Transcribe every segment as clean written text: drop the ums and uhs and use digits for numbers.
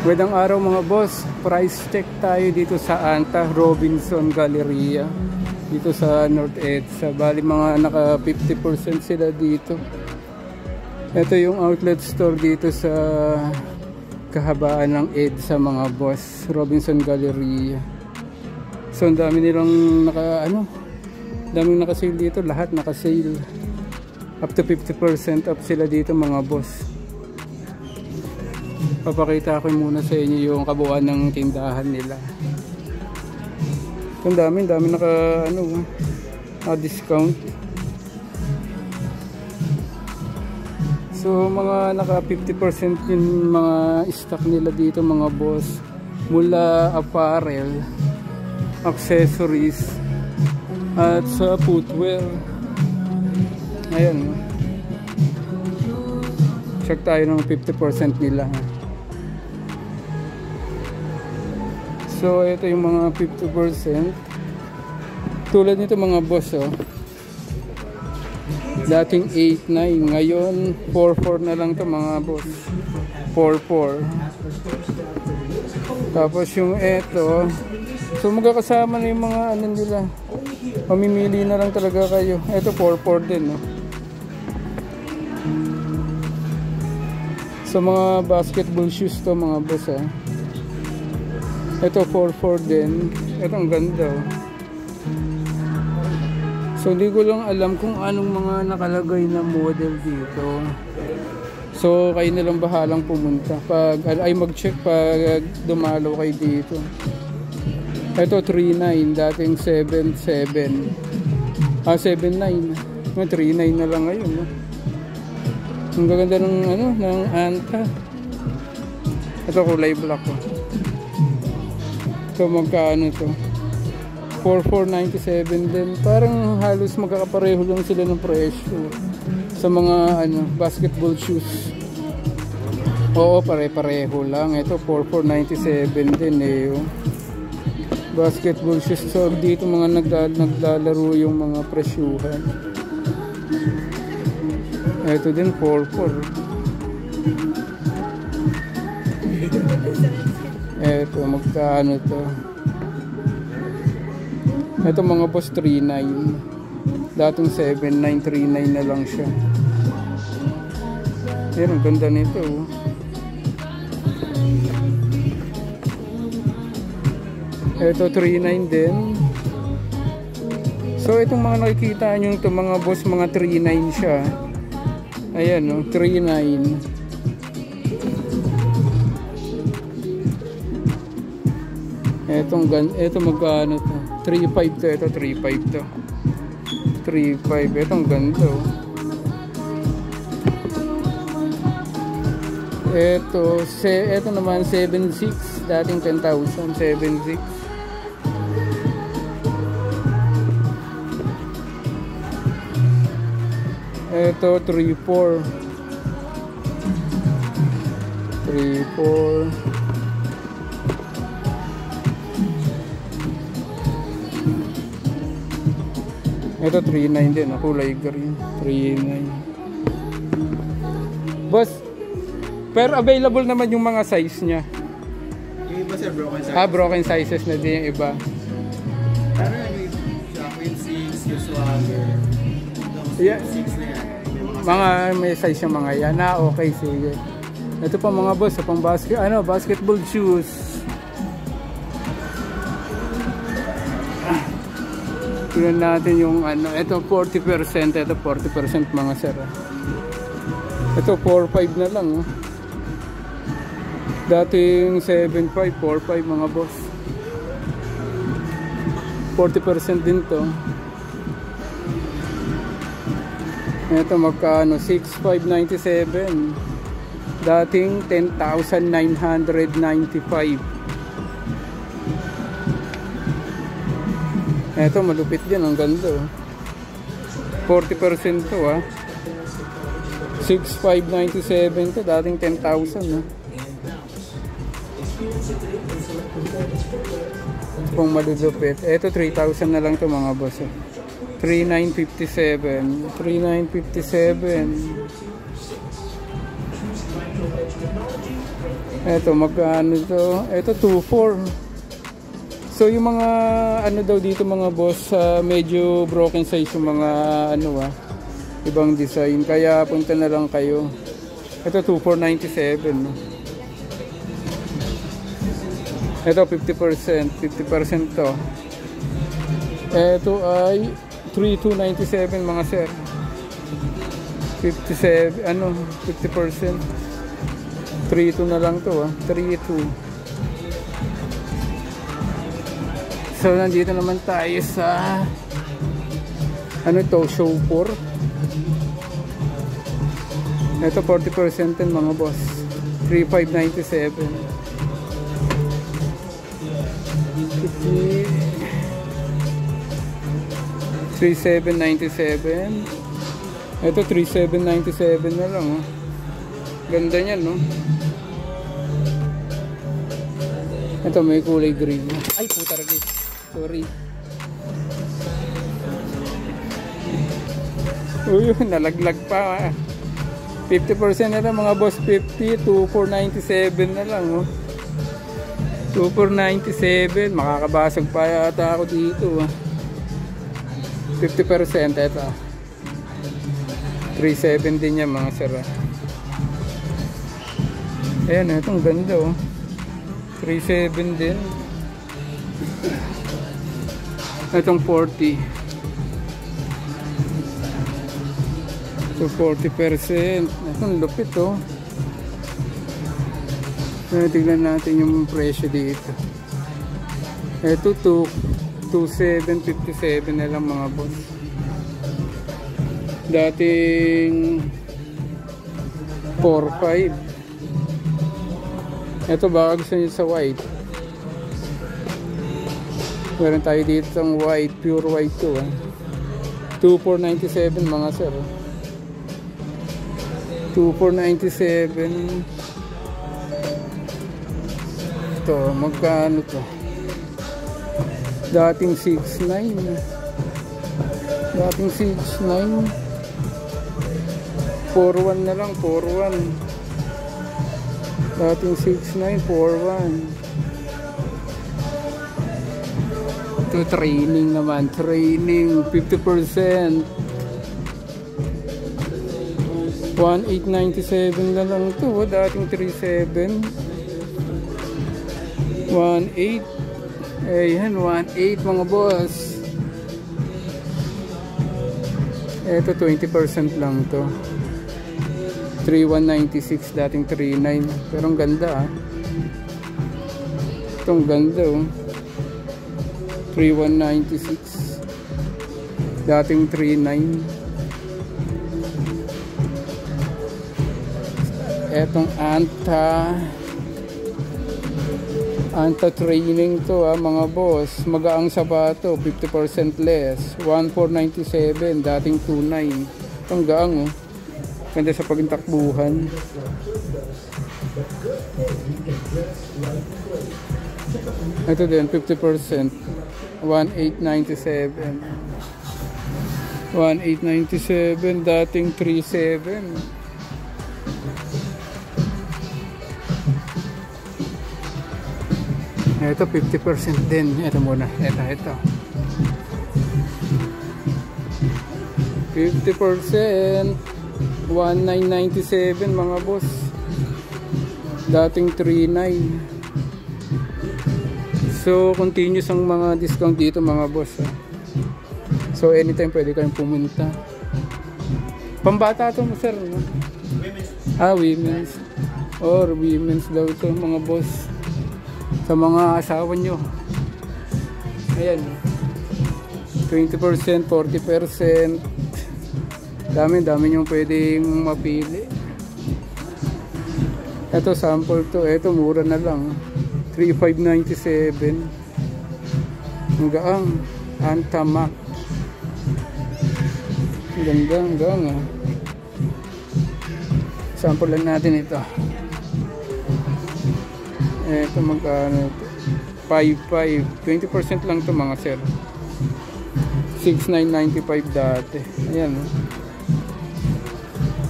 Magandang araw mga boss, price check tayo dito sa Anta Robinson Galleria dito sa North EDSA. Bali mga naka 50% sila dito. Ito yung outlet store dito sa kahabaan ng EDSA mga boss, Robinson Galleria. So ang dami nilang daming naka-sale dito, lahat naka-sale. Up to 50% off sila dito mga boss. Papakita ko muna sa inyo yung kabuuan ng tindahan nila. Ang dami naka-discount. So mga naka 50% yung mga stock nila dito mga boss. Mula apparel, accessories, at sa footwear. Ayan. Check tayo ng 50% nila. So ito yung mga 50%. Tulad nito mga boss, oh. Dating 8.9, ngayon 4.4 na lang to mga boss. 4.4. Tapos yung ito, so magkakasama na yung mga ano nila. Pamimili na lang talaga kayo. Ito 4.4 din, oh. So mga basketball shoes to mga boss, ah. Ito 4.4 din. Ito ang ganda, oh. So hindi ko lang alam kung anong mga nakalagay na model dito. So kayo na lang bahalang pumunta pag mag-check pag dumalaw kayo dito. Ito 3.9, dating 7.7. 7.9. 3.9 na lang ngayon, no? Ang gaganda ng ng Anta. Ito kulay black, oh. So magkano to? 4.497 din. Parang halos magkakapareho lang sila ng presyo sa mga basketball shoes. Oo, pare-pareho lang. Ito 4.497 din, eh, oh. Basketball shoes. So dito mga naglalaro yung mga presyuhan. Ito din 4.4. Eto, magkano to? Ito mga boss 3.9. Dating 7.9, 3.9 na lang siya. Ayan, ang ganda nito, oh. Ito 3.9 din. So itong mga nakikita nyo, itong mga boss, mga 3.9 siya. Ayan, oh, 3.9. Ito magkano to? 3.5 to. Ito 3.5 to. 3.5. Ito ang ganda, oh. Ito naman 7.6. Dating 10,000. 7.6. Ito 3.4. 3.4. Ito 3.9 din, kulay green. 3.9. Boss, pero available naman yung mga size niya. Yung iba sir, broken sizes. Broken sizes na din yung iba. Pero yung Queen 6, yung Swagger. Yeah. 6 na yan. May size yung mga yan. Okay, sige. Ito pa mga boss, pang basketball shoes. Tignan natin yung ito 40%, ito 40% mga sir. Ito 4.5 na lang, oh. Dating 7.5, 4.5 mga boss. 40% din to. Ito magkano? 6.597. Dating 10,995. Ito malupit din, ang ganda, oh. 40% to, ah. 6,597 to, dating 10,000, no? Kung malulupit. Ito 3,000 na lang to mga boss, oh. 3,957. 3,957. Eto, magkano to? Eto, 2.4. So, yung mga, ano daw dito mga boss, medyo broken size yung mga, ibang design. Kaya, punta na lang kayo. Ito, 2.497. Ito, 50%. 50% to. Ito ay 3.297 mga sir. 50%. 3.2 na lang to 3.2. So, nandito naman tayo sa show 4. Ito 40% din mga boss. 3.597. 3.797. Ito 3.797 na lang Ganda niyan Ito may kulay green. Ay puta rin. Sorry. Uy, nalaglag pa 50% na lang mga boss. 50. 2.497 na lang 2.497. Makakabasag pa yata ako dito 50%. Ito 3.7 din yan mga sir. Ayan, itong ganda 3.7 din. Itong 40. So 40%. Itong lupit tignan natin yung presyo dito. Ito 2.757 na lang mga boss. Dating 4.5. Ito baka gusto nyo sa white. Meron tayo dito ang white, pure white 2.497 mga sir. 2.497. Ito, magkano to? Dating 6.9. Dating 6.9. 4.1 na lang, 4.1. Dating 6.9, 4.1. Ito, training naman. Training, 50%. 1.897 na lang ito. Dating 3.7. 1.8. Ayan, 1.8 mga boss. Ito 20% lang to. 3.196 dating 3.9. Pero ang ganda Itong ganda 3.196 dating 3.9. Etong Anta training to mga boss. Magaang sapato, 50% less. 1.497 dating 2.9. Ang gaang ganda sa pagtakbuhan. Ito din 50%. 1.897. 1.897 dating 3.7. Ito 50% din. Ito muna. Ito. 50%. 1.997 mga boss. Dating 3.9. So continuous ang mga discount dito mga boss. So anytime pwede kayong pumunta. Pambata to sir. Women's. Or women's daw ito mga boss. Sa mga asawa nyo. Ayan 20%, 40%. Dami nyo pwedeng mapili. Ito sample to. Ito mura na lang 3.597. Ang gaang Antamac. Ganda ang gaang Sample lang natin ito. Ito magkano ito? 5.5. 20% lang ito mga sir. 6.995 dati. Ayan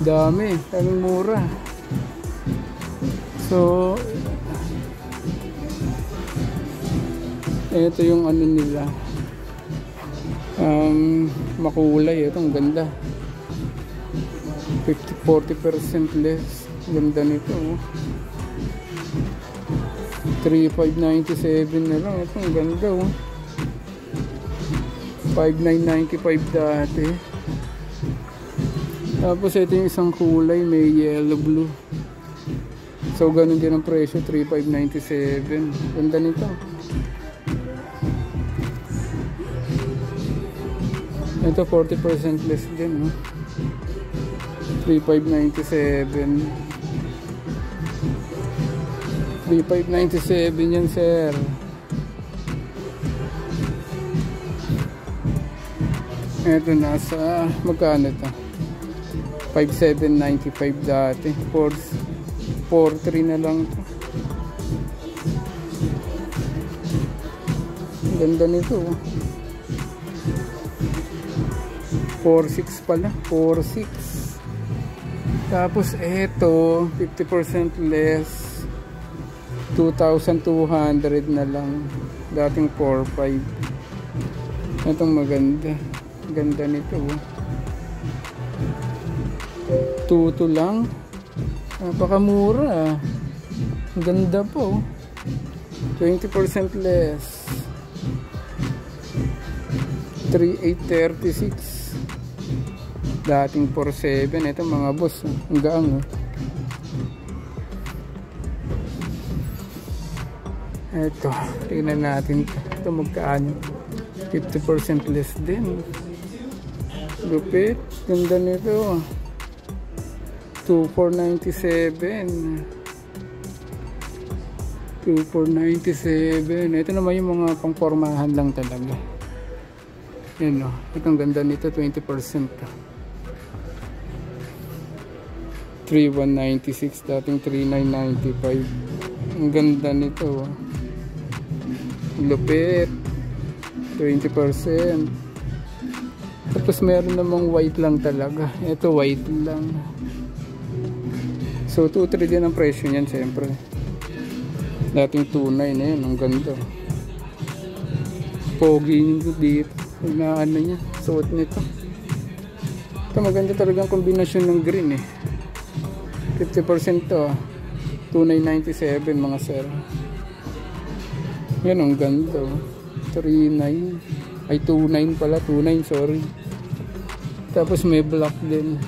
daming mura. So Ito yung ano nila. Makulay. Ito ang ganda. 40% less. Ganda nito. 3,597 na lang. Ito ang ganda. 5,995 dati. Tapos ito yung isang kulay, may yellow blue. So ganun din ang presyo, 3,597. Ganda nito. Ito 40% less din, 3,597. 3,597 yan, sir. Ito nasa magkano ito? 5,795 dati. 4,3 na lang ito. Ganda nito. 4,600 pala. 4,600. Tapos ito 50% less, 2,200 na lang. Dating 4,500. Itong maganda. Ganda nito. 2,200 lang. Napakamura. Ganda po. 20% less. 3,836. Dating 4,700. Ito mga boss. Ang gaang. Ito. Tingnan natin. Ito magkaano. 50% less din. Lupit. Ganda nito. 2,497. 2,497. Ito naman yung mga pangpormahan lang talaga. Yan o. Itong ganda nito. 20%. 3,196. Dating 3,995. Ang ganda nito. Lupit. 20%. Tapos meron namang white lang talaga. Ito white lang. So 2,300 din ang presyo niyan siyempre. Dating 2,900 na yun. Ang ganda. Pogi nito dito. Na ano niya. Suot nito. Ito maganda talagang kombinasyon ng green 50% to. 2,997 mga sir. Yan ang ganda. 3,900. Ay 2,900 pala. 2,900 sorry. Tapos may black din.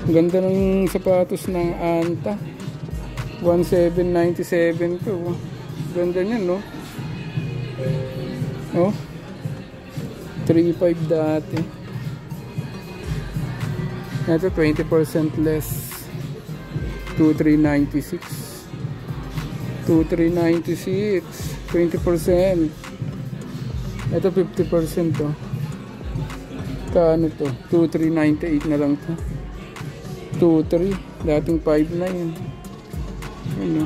Ganda ng sapatos ng Anta. 1,797 to. Ganda niyan, no? Oh. 3,500 dati. Ito 20% less. 2,396. 2,396. 20%. Ito 50% to. Kaano to? 2,398 na lang to. 2,300. Dating 5,900. Ano?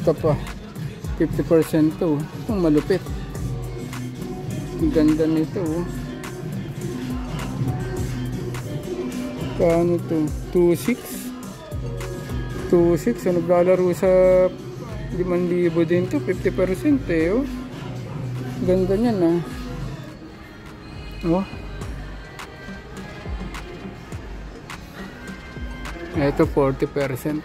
Ito pa. 50% to. Itong malupit. Ang ganda nito. Kaano to? 2,600. 2,600. Ano naglalaro sa 5,000 din to. 50% oh. Ganda niyan oh. Ito 40%.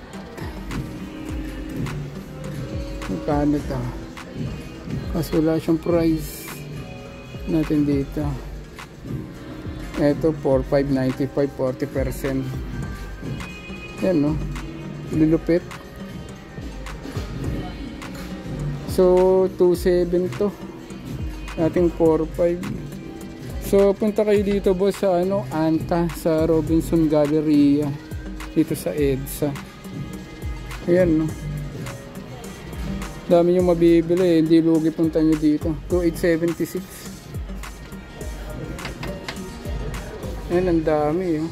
Magkano ito? Kasi wala siyang price natin dito. Ito 4,595. 40%. Yan no. Lulupit. So 2,700 to. Ating 4,500. So punta kayo dito boss sa Anta, sa Robinson Galleria dito sa EDSA. Ayan no. Dami yung mabibili, hindi lugi punta nyo dito. 2,876. Ayan, ang dami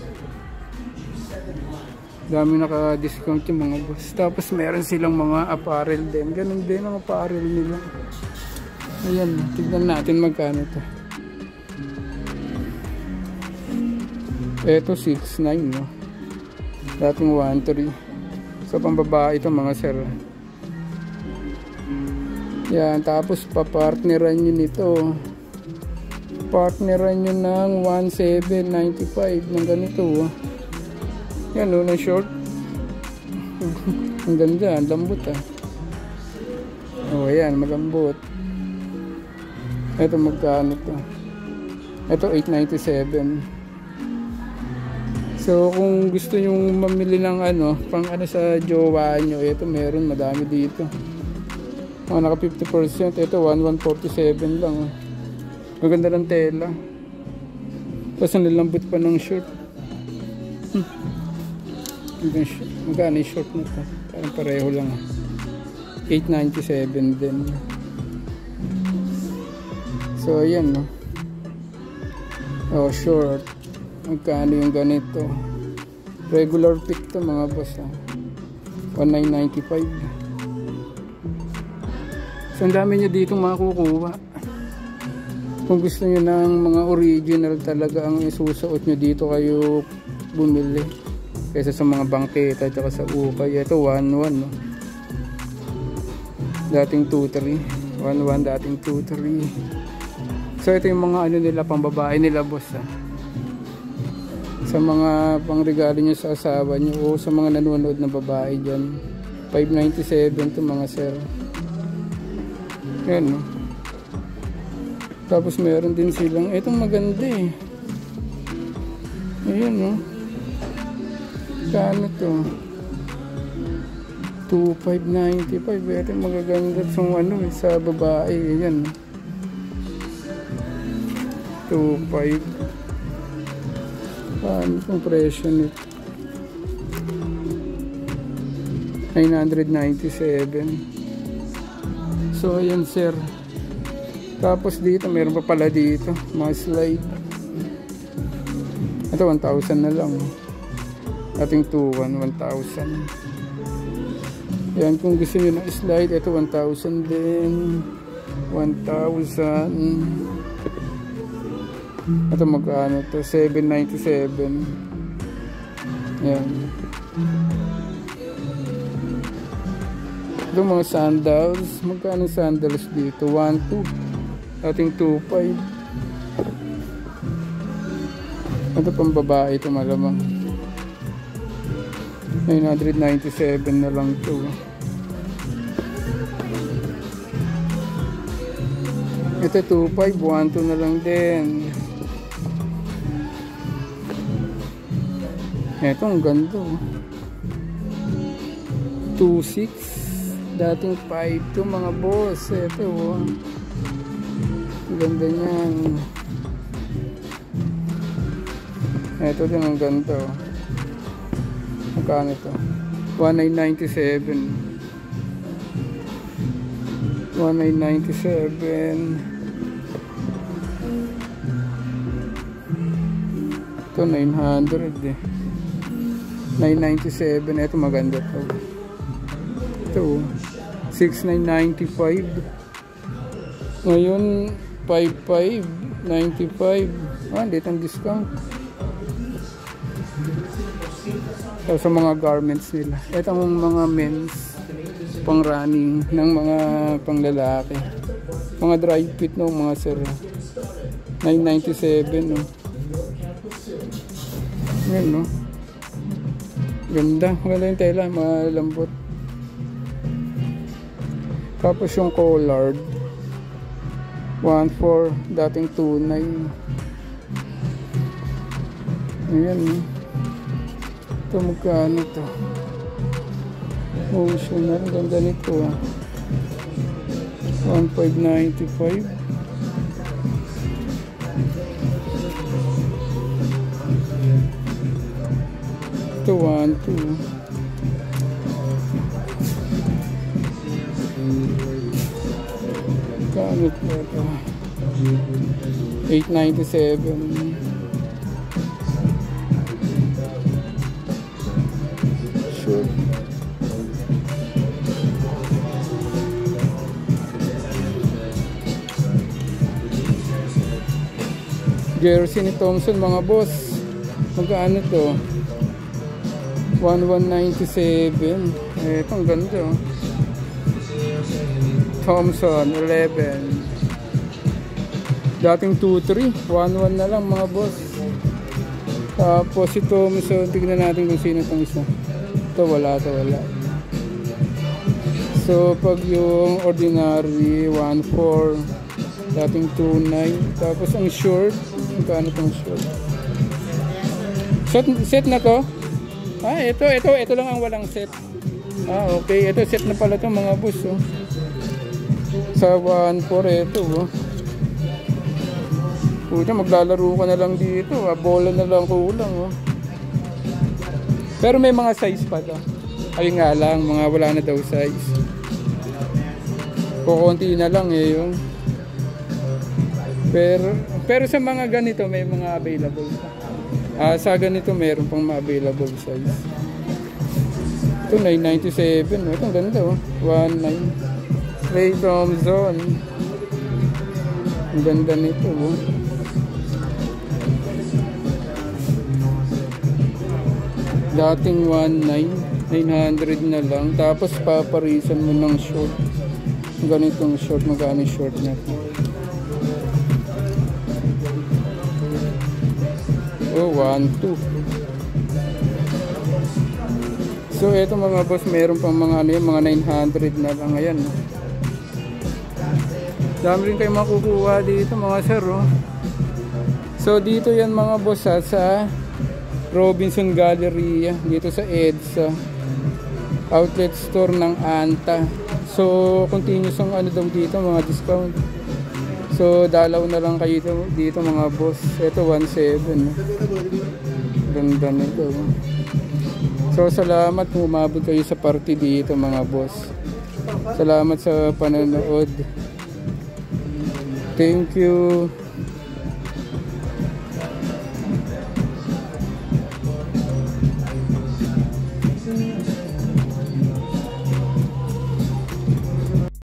dami naka-discount yung mga boss. Tapos meron silang mga apparel din. Ganun din ang apparel nila. Ayan, tignan natin magkano to. Ito 6,900 no. Dating 1,300. So pambabae ito mga sir. Yan, tapos papartneran nyo nito. Partneran nyo ng 1795 ng ganito. Yan o, na short. Ang ganda, ang lambot ah. O yan, malambot. Ito magkano to? Ito 897. So kung gusto yung mamili ng ano, pang ano sa jowa nyo, ito meron, madami dito. Mga naka 50%, ito 1147 lang. Maganda ng tela. Tapos nilambot pa ng short. Magkano yung short na to? Parang pareho lang. 897 din. So ayan no. Oh, short. Magkano yung ganito? Regular fit to mga boss ha. 1995. So ang dami nyo dito makukuha. Kung gusto nyo ng mga original talaga ang isusuot nyo dito, kayo bumili kaysa sa mga bangketa at sa ukay. Ito 1-1 no? Dating 2-3. 1-1 dating 2-3. So ito yung mga ano nila, pang babae nila boss ha. Sa mga pangregalo nyo sa asawa nyo o sa mga nanonood na babae dyan. 597 to mga sir. Yan no. Tapos meron din silang, itong maganda eh. Ayan no. Kano to? 2595. Ito magaganda sa ano sa babae. Ayan no. 25. Paano itong presyo nito? 997. So ayan sir. Tapos dito meron pa pala dito mga slide. Ito 1,000 na lang. Ating 2-1 1,000. Yan, kung gusto nyo ng slide, ito 1,000 din. 1,000. Ito magkano to? 797. Yan. Ito mga sandals. Magkano sandals dito? 1,2. Ating 2,5. Ito pang babae ito malamang. 997 na lang to. Ito 2,5. 1,2 na lang din. Ito ang ganda. 2,6. Dating 5,2 mga boss. Ito ang ganda niyan. Ito din ang ganda. Magkano ito? 1997. 1997. Ito 900 eh. 997. Ito maganda to. Ito 6,995. Ngayon 5,595. Dito ang discount. So, sa mga garments nila. Ito ang mga men's pang running ng mga panglalaki. Mga dry fit no mga sir. 997 no. Yan no. Ganda. Maganda yung tela. Malambot. Tapos yung collard 1,4. Dating 2,9. Ayan no. Ito magkano to? Motional. Ganda nito 1,595. Ito 1,2. Kano ito? 897. Sure. Jersey ni Thompson mga boss. Magkano to? 1,197. Ito ang ganda Thompson 11. Dating 2-3, 1-1 na lang mga boss. Tapos si Thompson, tignan natin kung sino itong isa. Ito wala, ito wala. So pag yung ordinary 1-4, dating 2-9. Tapos ang short, magkano itong short? Set na to? Ito lang ang walang set. Okay, ito set na pala to mga boss. Oh. Sa 1-4 ito. Oh. Puta, maglalaro ka na lang dito. Bola na lang kulang. Oh. Pero may mga size pa to. Ayun nga lang, mga wala na daw size. Kukunti na lang eh yung. Pero sa mga ganito may mga available pa. Sa ganito meron pang available size. Ito 997. Ito ang ganda oh. 19. Ray Thompson. Ang ganda nito oh. Dating 19. 900 na lang. Tapos paparisan mo ng short. Ganitong short. Magkano short na ito? Oh, 1-2. So, ito mga boss, meron pang mga ano yun, mga 900 na lang. Ayan. Dami rin kayo makukuha dito mga sir. Oh. So, dito yan mga boss sa Robinson Galleria. Dito sa EDSA. Outlet store ng Anta. So, continuous ang ano daw dito, mga discount. So, dalaw na lang kayo dito mga boss. Ito 1.7. Ganda nito. So, salamat kung umabot kayo sa party dito mga boss. Salamat sa panonood. Thank you.